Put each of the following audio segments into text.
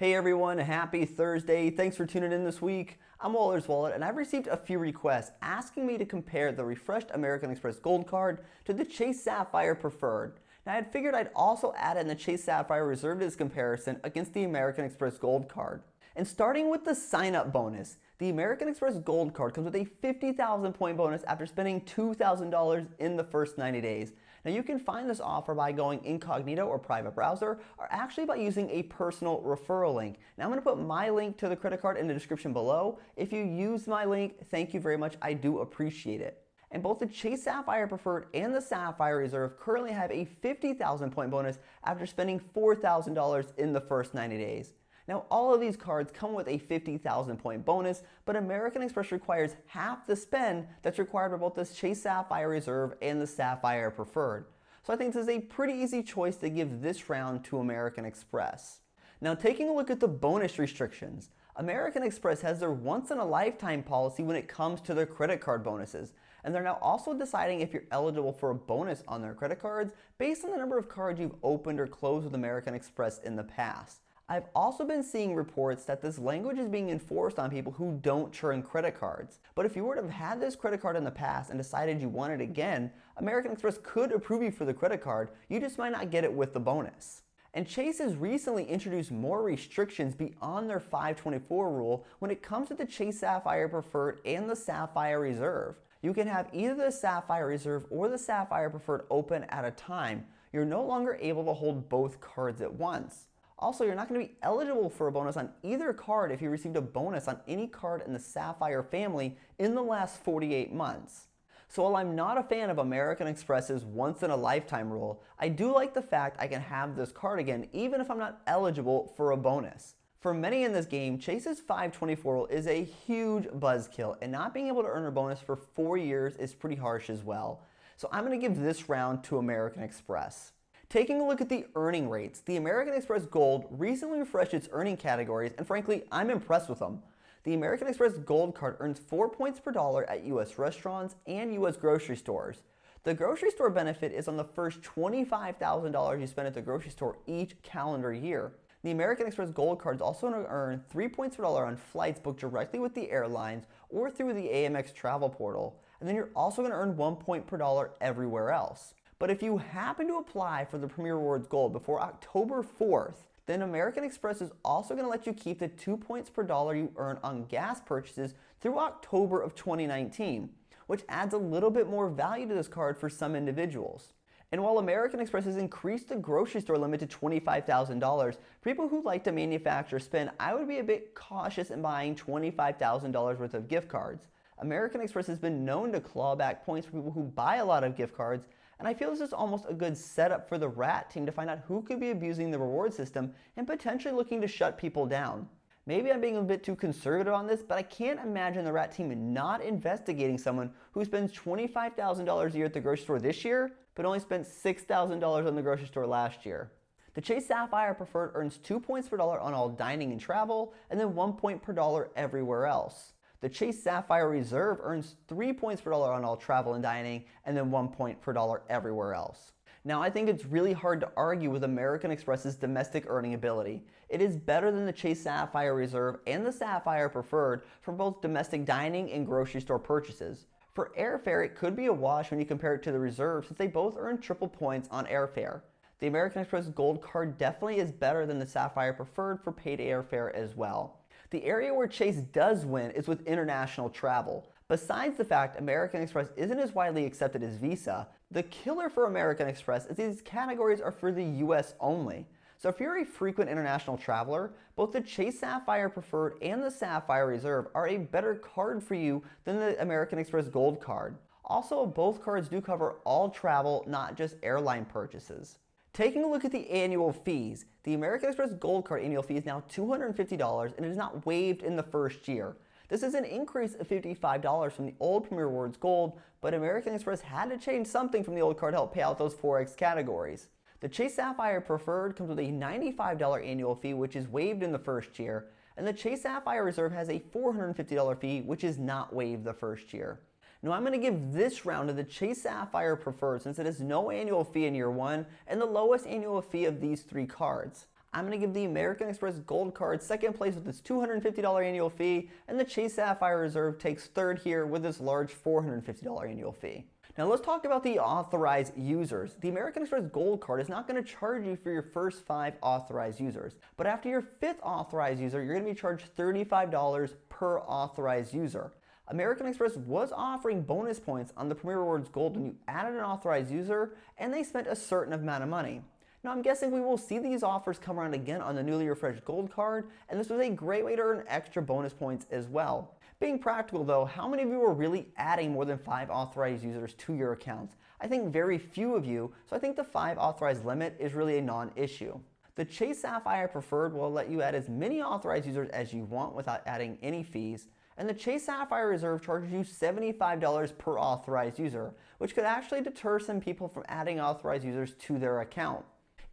Hey everyone, happy Thursday. Thanks for tuning in this week. I'm Waller's Wallet, and I've received a few requests asking me to compare the refreshed American Express Gold Card to the Chase Sapphire Preferred. Now, I had figured I'd also add in the Chase Sapphire Reserve to this comparison against the American Express Gold Card. And starting with the sign-up bonus, the American Express Gold Card comes with a 50,000 point bonus after spending $2,000 in the first 90 days. Now, you can find this offer by going incognito or private browser, or actually by using a personal referral link. Now, I'm going to put my link to the credit card in the description below. If you use my link, thank you very much. I do appreciate it. And both the Chase Sapphire Preferred and the Sapphire Reserve currently have a 50,000 point bonus after spending $4,000 in the first 90 days. Now, all of these cards come with a 50,000 point bonus, but American Express requires half the spend that's required by both the Chase Sapphire Reserve and the Sapphire Preferred. So I think this is a pretty easy choice to give this round to American Express. Now, taking a look at the bonus restrictions, American Express has their once-in-a-lifetime policy when it comes to their credit card bonuses, and they're now also deciding if you're eligible for a bonus on their credit cards based on the number of cards you've opened or closed with American Express in the past. I've also been seeing reports that this language is being enforced on people who don't churn credit cards. But if you were to have had this credit card in the past and decided you want it again, American Express could approve you for the credit card, you just might not get it with the bonus. And Chase has recently introduced more restrictions beyond their 524 rule when it comes to the Chase Sapphire Preferred and the Sapphire Reserve. You can have either the Sapphire Reserve or the Sapphire Preferred open at a time. You're no longer able to hold both cards at once. Also, you're not going to be eligible for a bonus on either card if you received a bonus on any card in the Sapphire family in the last 48 months. So while I'm not a fan of American Express's once-in-a-lifetime rule, I do like the fact I can have this card again even if I'm not eligible for a bonus. For many in this game, Chase's 524 rule is a huge buzzkill, and not being able to earn a bonus for 4 years is pretty harsh as well. So I'm going to give this round to American Express. Taking a look at the earning rates, the American Express Gold recently refreshed its earning categories, and frankly, I'm impressed with them. The American Express Gold Card earns 4 points per dollar at US restaurants and US grocery stores. The grocery store benefit is on the first $25,000 you spend at the grocery store each calendar year. The American Express Gold Card is also going to earn 3 points per dollar on flights booked directly with the airlines or through the AMX travel portal. And then you're also going to earn 1 point per dollar everywhere else. But if you happen to apply for the Premier Rewards Gold before October 4th, then American Express is also going to let you keep the 2 points per dollar you earn on gas purchases through October of 2019, which adds a little bit more value to this card for some individuals. And while American Express has increased the grocery store limit to $25,000, for people who like to manufacture spend, I would be a bit cautious in buying $25,000 worth of gift cards. American Express has been known to claw back points for people who buy a lot of gift cards, and I feel this is almost a good setup for the rat team to find out who could be abusing the reward system and potentially looking to shut people down. Maybe I'm being a bit too conservative on this, but I can't imagine the rat team not investigating someone who spends $25,000 a year at the grocery store this year, but only spent $6,000 on the grocery store last year. The Chase Sapphire Preferred earns 2 points per dollar on all dining and travel, and then 1 point per dollar everywhere else. The Chase Sapphire Reserve earns 3 points per dollar on all travel and dining, and then 1 point per dollar everywhere else. Now, I think it's really hard to argue with American Express's domestic earning ability. It is better than the Chase Sapphire Reserve and the Sapphire Preferred for both domestic dining and grocery store purchases. For airfare, it could be a wash when you compare it to the Reserve since they both earn triple points on airfare. The American Express Gold Card definitely is better than the Sapphire Preferred for paid airfare as well. The area where Chase does win is with international travel. Besides the fact American Express isn't as widely accepted as Visa, the killer for American Express is these categories are for the US only. So if you're a frequent international traveler, both the Chase Sapphire Preferred and the Sapphire Reserve are a better card for you than the American Express Gold Card. Also, both cards do cover all travel, not just airline purchases. Taking a look at the annual fees, the American Express Gold Card annual fee is now $250 and it is not waived in the first year. This is an increase of $55 from the old Premier Rewards Gold, but American Express had to change something from the old card to help pay out those 4X categories. The Chase Sapphire Preferred comes with a $95 annual fee, which is waived in the first year, and the Chase Sapphire Reserve has a $450 fee, which is not waived the first year. Now I'm going to give this round to the Chase Sapphire Preferred since it has no annual fee in year one and the lowest annual fee of these three cards. I'm going to give the American Express Gold Card second place with its $250 annual fee, and the Chase Sapphire Reserve takes third here with its large $450 annual fee. Now let's talk about the authorized users. The American Express Gold Card is not going to charge you for your first 5 authorized users, but after your 5th authorized user, you're going to be charged $35 per authorized user. American Express was offering bonus points on the Premier Rewards Gold when you added an authorized user, and they spent a certain amount of money. Now I'm guessing we will see these offers come around again on the newly refreshed Gold Card, and this was a great way to earn extra bonus points as well. Being practical though, how many of you are really adding more than 5 authorized users to your accounts? I think very few of you, so I think the 5 authorized limit is really a non-issue. The Chase Sapphire Preferred will let you add as many authorized users as you want without adding any fees, and the Chase Sapphire Reserve charges you $75 per authorized user, which could actually deter some people from adding authorized users to their account.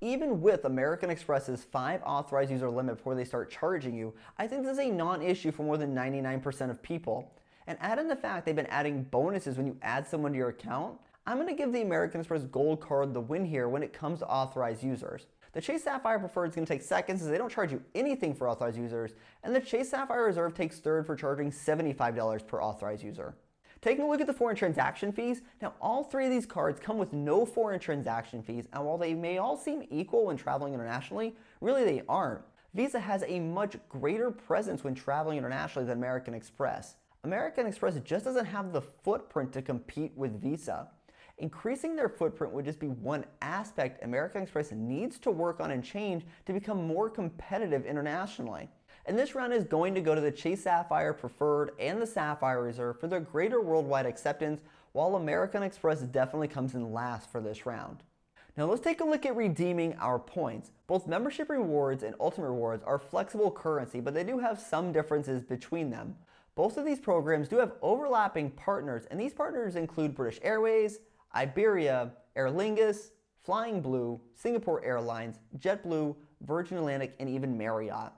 Even with American Express's 5 authorized user limit before they start charging you, I think this is a non-issue for more than 99% of people. And add in the fact they've been adding bonuses when you add someone to your account, I'm going to give the American Express Gold Card the win here when it comes to authorized users. The Chase Sapphire Preferred is going to take second since they don't charge you anything for authorized users, and the Chase Sapphire Reserve takes third for charging $75 per authorized user. Taking a look at the foreign transaction fees, now all 3 of these cards come with no foreign transaction fees, and while they may all seem equal when traveling internationally, really they aren't. Visa has a much greater presence when traveling internationally than American Express. American Express just doesn't have the footprint to compete with Visa. Increasing their footprint would just be one aspect American Express needs to work on and change to become more competitive internationally. And this round is going to go to the Chase Sapphire Preferred and the Sapphire Reserve for their greater worldwide acceptance, while American Express definitely comes in last for this round. Now let's take a look at redeeming our points. Both membership rewards and ultimate rewards are flexible currency, but they do have some differences between them. Both of these programs do have overlapping partners, and these partners include British Airways, Iberia, Aer Lingus, Flying Blue, Singapore Airlines, JetBlue, Virgin Atlantic, and even Marriott.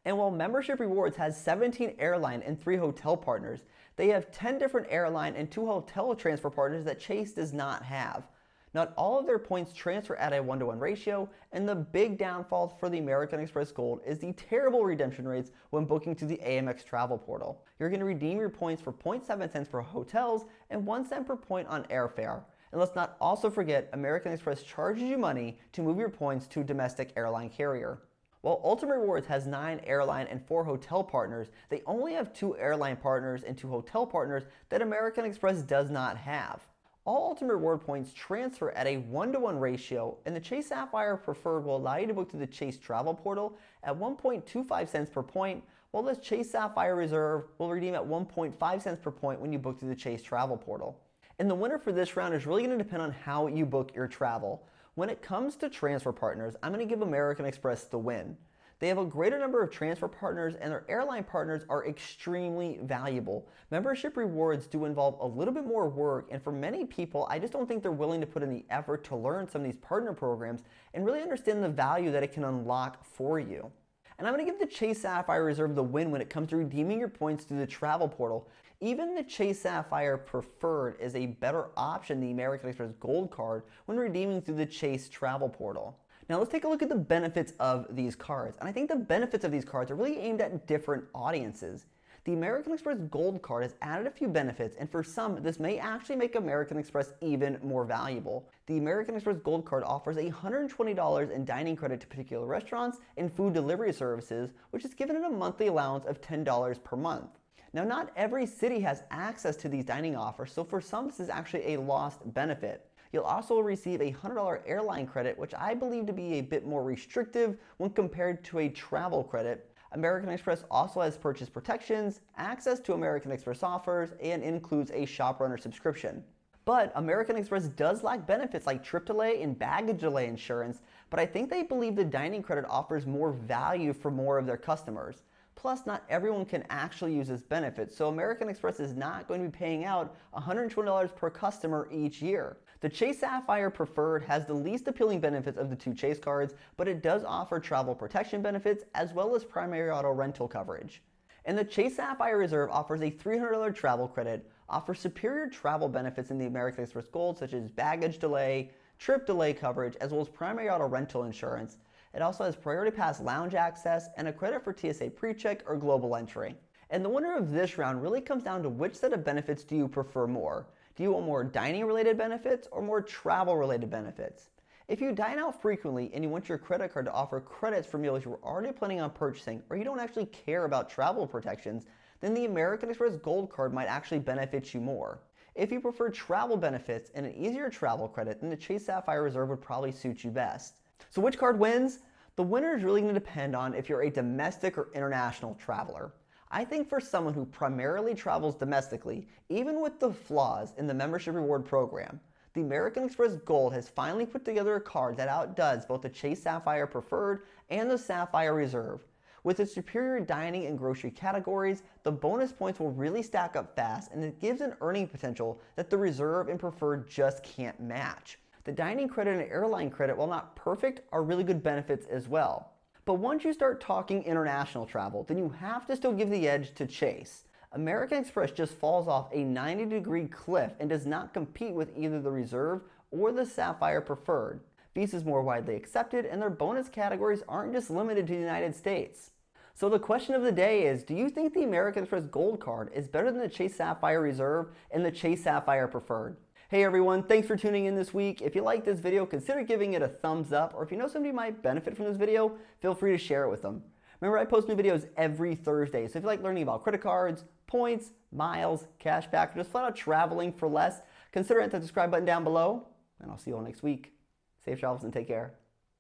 And while Membership Rewards has 17 airline and 3 hotel partners, they have 10 different airline and 2 hotel transfer partners that Chase does not have. Not all of their points transfer at a 1-to-1 ratio, and the big downfall for the American Express Gold is the terrible redemption rates when booking through the Amex travel portal. You're going to redeem your points for 0.7 cents for hotels and 1 cent per point on airfare. And let's not also forget American Express charges you money to move your points to a domestic airline carrier. While Ultimate Rewards has 9 airline and 4 hotel partners, they only have 2 airline partners and 2 hotel partners that American Express does not have. All Ultimate Reward points transfer at a 1-to-1 ratio, and the Chase Sapphire Preferred will allow you to book through the Chase travel portal at 1.25 cents per point, while the Chase Sapphire Reserve will redeem at 1.5 cents per point when you book through the Chase travel portal. And the winner for this round is really going to depend on how you book your travel. When it comes to transfer partners, I'm going to give American Express the win. They have a greater number of transfer partners, and their airline partners are extremely valuable. Membership rewards do involve a little bit more work, and for many people, I just don't think they're willing to put in the effort to learn some of these partner programs and really understand the value that it can unlock for you. And I'm going to give the Chase Sapphire Reserve the win when it comes to redeeming your points through the travel portal. Even the Chase Sapphire Preferred is a better option than the American Express Gold Card when redeeming through the Chase travel portal. Now let's take a look at the benefits of these cards. And I think the benefits of these cards are really aimed at different audiences. The American Express Gold Card has added a few benefits, and for some, this may actually make American Express even more valuable. The American Express Gold Card offers $120 in dining credit to particular restaurants and food delivery services, which is given in a monthly allowance of $10 per month. Now, not every city has access to these dining offers, so for some, this is actually a lost benefit. You'll also receive a $100 airline credit, which I believe to be a bit more restrictive when compared to a travel credit. American Express also has purchase protections, access to American Express offers, and includes a ShopRunner subscription. But American Express does lack benefits like trip delay and baggage delay insurance, but I think they believe the dining credit offers more value for more of their customers. Plus, not everyone can actually use this benefit, so American Express is not going to be paying out $120 per customer each year. The Chase Sapphire Preferred has the least appealing benefits of the 2 Chase cards, but it does offer travel protection benefits as well as primary auto rental coverage. And the Chase Sapphire Reserve offers a $300 travel credit, offers superior travel benefits in the American Express Gold such as baggage delay, trip delay coverage, as well as primary auto rental insurance. It also has priority pass lounge access and a credit for TSA PreCheck or global entry. And the winner of this round really comes down to which set of benefits do you prefer more. Do you want more dining related benefits or more travel related benefits? If you dine out frequently and you want your credit card to offer credits for meals you were already planning on purchasing, or you don't actually care about travel protections, then the American Express Gold Card might actually benefit you more. If you prefer travel benefits and an easier travel credit, then the Chase Sapphire Reserve would probably suit you best. So which card wins? The winner is really going to depend on if you're a domestic or international traveler. I think for someone who primarily travels domestically, even with the flaws in the membership reward program, the American Express Gold has finally put together a card that outdoes both the Chase Sapphire Preferred and the Sapphire Reserve. With its superior dining and grocery categories, the bonus points will really stack up fast, and it gives an earning potential that the Reserve and Preferred just can't match. The dining credit and airline credit, while not perfect, are really good benefits as well. But once you start talking international travel, then you have to still give the edge to Chase. American Express just falls off a 90-degree cliff and does not compete with either the Reserve or the Sapphire Preferred. Visa is more widely accepted, and their bonus categories aren't just limited to the United States. So the question of the day is, do you think the American Express Gold Card is better than the Chase Sapphire Reserve and the Chase Sapphire Preferred? Hey everyone, thanks for tuning in this week. If you like this video, consider giving it a thumbs up, or if you know somebody might benefit from this video, feel free to share it with them. Remember, I post new videos every Thursday, so if you like learning about credit cards, points, miles, cashback, or just flat out traveling for less, consider hitting the subscribe button down below, and I'll see you all next week. Safe travels and take care.